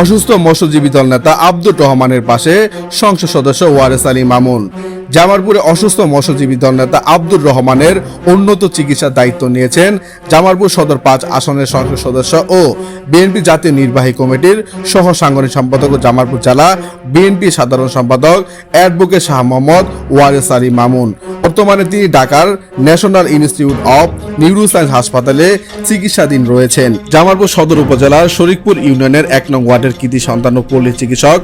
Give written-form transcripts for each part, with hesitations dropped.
অসুস্থ মৎস্যজীবী দল নেতা আব্দুর রহমানের পাশে সংসদ সদস্য ওয়ারেস আলী মামুন। জামালপুরে অসুস্থ মৎস্যজীবী দল নেতা আব্দুর রহমানের উন্নত চিকিৎসার দায়িত্ব নিয়েছেন জামালপুর সদর 5 আসনের সংসদ সদস্য ও বিএনপি জাতীয় নির্বাহী কমিটির সহ সাংগঠনিক সম্পাদক ও জামালপুর জেলা বিএনপি সাধারণ সম্পাদক অ্যাডভোকেট শাহ মোহাম্মদ ওয়ারেস আলী মামুন। বর্তমানে তিনি ঢাকার ন্যাশনাল ইনস্টিটিউট অব নিউরোসায়েন্স হাসপাতালে চিকিৎসাধীন রয়েছেন। জামালপুর সদর উপজেলার শরীফপুর ইউনিয়নের 1 নং ওয়ার্ডের কৃতি সন্তান ও পল্লী চিকিৎসক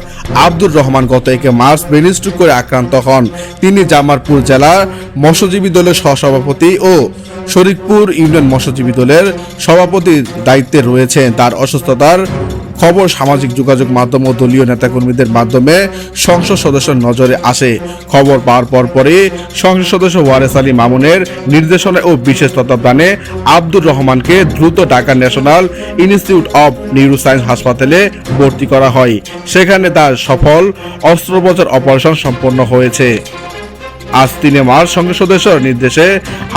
আব্দুর রহমান গত 1 মার্চ ব্রেন স্ট্রোক করে আক্রান্ত হন। তিনি জামালপুর জেলা মৎস্যজীবী দলের সহসভাপতি ও শরীফপুর ইউনিয়ন মৎস্যজীবী দলের সভাপতির দায়িত্বে রয়েছেন। তার অসুস্থতার খবর সামাজিক যোগাযোগ মাধ্যম ও দলীয় নেতাকর্মীদের মাধ্যমে সংসদ সদস্যের নজরে আসে। খবর পাওয়ার পরপরই সংসদ সদস্য ওয়ারেস আলী মামুনের নির্দেশনা ও বিশেষ তত্ত্বাবধানে আব্দুর রহমানকে দ্রুত Dhaka national institute of neuroscience হাসপাতালে ভর্তি করা হয়। সেখানে তার সফল অস্ত্রোপচার অপারেশন সম্পন্ন হয়েছে। আজ 3 মার্চ সংসদ সদস্যের নির্দেশে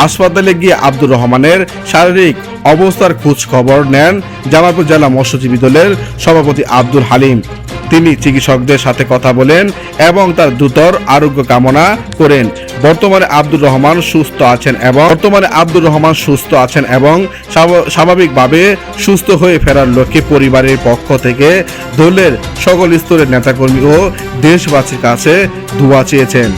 হাসপাতালে গিয়ে আব্দুর রহমানের শারীরিক অবস্থার খোঁজ খবর নেন জামালপুর জেলা মৎস্যজীবী দলের সভাপতি আব্দুল হালিম। তিনি চিকিৎসকদের সাথে কথা বলেন এবং তার দ্রুতর আরোগ্য কামনা করেন। বর্তমানে আব্দুর রহমান সুস্থ আছেন এবং স্বাভাবিকভাবে সুস্থ হয়ে ফেরার লক্ষ্যে পরিবারের পক্ষ থেকে দলের সকল স্তরের নেতাকর্মী ও দেশবাসীর কাছে দোয়া চেয়েছেন।